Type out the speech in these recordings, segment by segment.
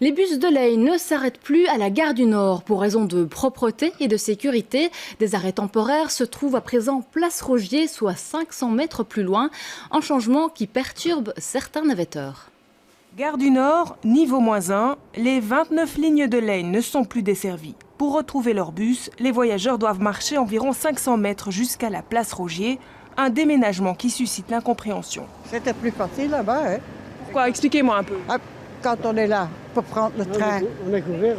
Les bus de Leyne ne s'arrêtent plus à la gare du Nord pour raison de propreté et de sécurité. Des arrêts temporaires se trouvent à présent place Rogier, soit 500 mètres plus loin. Un changement qui perturbe certains navetteurs. Gare du Nord, niveau -1, les 29 lignes de Leyne ne sont plus desservies. Pour retrouver leur bus, les voyageurs doivent marcher environ 500 mètres jusqu'à la place Rogier, un déménagement qui suscite l'incompréhension. C'était plus facile là-bas. Hein? Pourquoi? Expliquez-moi un peu. Quand on est là pour prendre le train. On est couvert.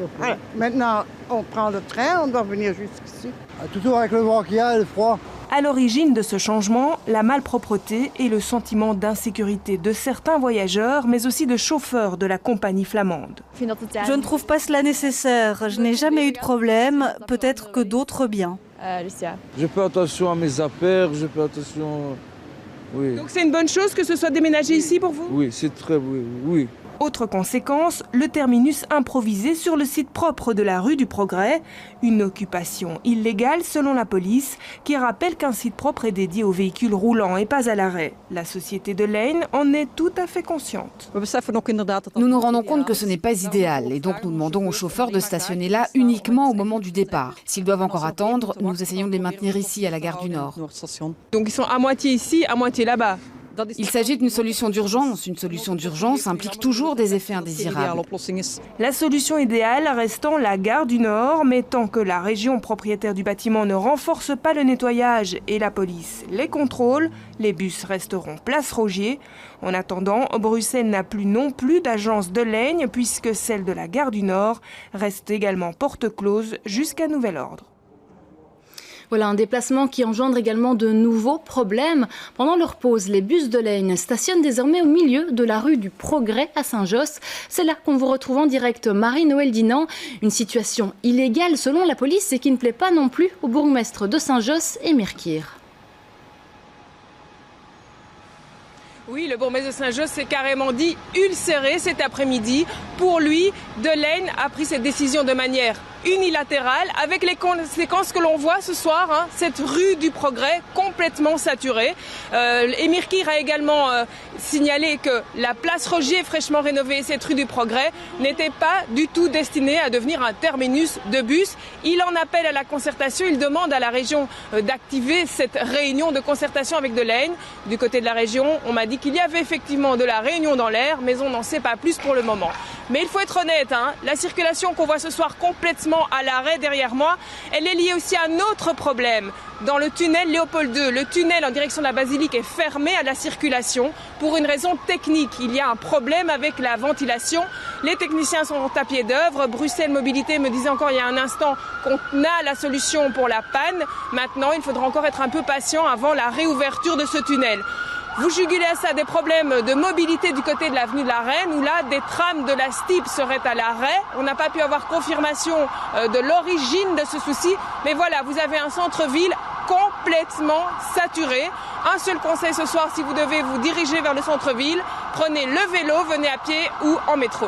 Maintenant, on prend le train, on doit venir jusqu'ici. Toujours avec le vent qu'il y a et le froid. À l'origine de ce changement, la malpropreté et le sentiment d'insécurité de certains voyageurs, mais aussi de chauffeurs de la compagnie flamande. Je ne trouve pas cela nécessaire. Je n'ai jamais eu de problème, peut-être que d'autres bien. Lucia. Je fais attention à mes affaires, je fais attention... Oui. Donc c'est une bonne chose que ce soit déménagé ici pour vous? Oui, c'est très... Oui. Autre conséquence, le terminus improvisé sur le site propre de la rue du Progrès. Une occupation illégale selon la police, qui rappelle qu'un site propre est dédié aux véhicules roulants et pas à l'arrêt. La société de Leyne en est tout à fait consciente. Nous nous rendons compte que ce n'est pas idéal et donc nous demandons aux chauffeurs de stationner là uniquement au moment du départ. S'ils doivent encore attendre, nous essayons de les maintenir ici à la gare du Nord. Donc ils sont à moitié ici, à moitié là-bas. Il s'agit d'une solution d'urgence. Une solution d'urgence implique toujours des effets indésirables. La solution idéale restant la gare du Nord, mais tant que la région propriétaire du bâtiment ne renforce pas le nettoyage et la police les contrôle, les bus resteront place Rogier. En attendant, Bruxelles n'a plus non plus d'agence de Leyne puisque celle de la gare du Nord reste également porte close jusqu'à nouvel ordre. Voilà un déplacement qui engendre également de nouveaux problèmes. Pendant leur pause, les bus de Leyne stationnent désormais au milieu de la rue du Progrès à Saint-Josse. C'est là qu'on vous retrouve en direct, Marie-Noël Dinan. Une situation illégale selon la police et qui ne plaît pas non plus au bourgmestre de Saint-Josse, Émir Kir. Oui, le bourgmestre de Saint-Josse s'est carrément dit ulcéré cet après-midi. Pour lui, de Leyne a pris cette décision de manière unilatérale, avec les conséquences que l'on voit ce soir, cette rue du Progrès complètement saturée. Émir Kir a également signalé que la place Rogier fraîchement rénovée et cette rue du Progrès n'étaient pas du tout destinées à devenir un terminus de bus. Il en appelle à la concertation, il demande à la région d'activer cette réunion de concertation avec de Leyne. Du côté de la région, on m'a dit qu'il y avait effectivement de la réunion dans l'air, mais on n'en sait pas plus pour le moment. Mais il faut être honnête, la circulation qu'on voit ce soir complètement à l'arrêt derrière moi, elle est liée aussi à un autre problème. Dans le tunnel Léopold II, le tunnel en direction de la basilique est fermé à la circulation pour une raison technique. Il y a un problème avec la ventilation. Les techniciens sont à pied d'œuvre. Bruxelles Mobilité me disait encore il y a un instant qu'on a la solution pour la panne. Maintenant, il faudra encore être un peu patient avant la réouverture de ce tunnel. Vous jugulez à ça des problèmes de mobilité du côté de l'avenue de la Reine, où là, des trams de la STIB seraient à l'arrêt. On n'a pas pu avoir confirmation de l'origine de ce souci. Mais voilà, vous avez un centre-ville complètement saturé. Un seul conseil ce soir, si vous devez vous diriger vers le centre-ville, prenez le vélo, venez à pied ou en métro.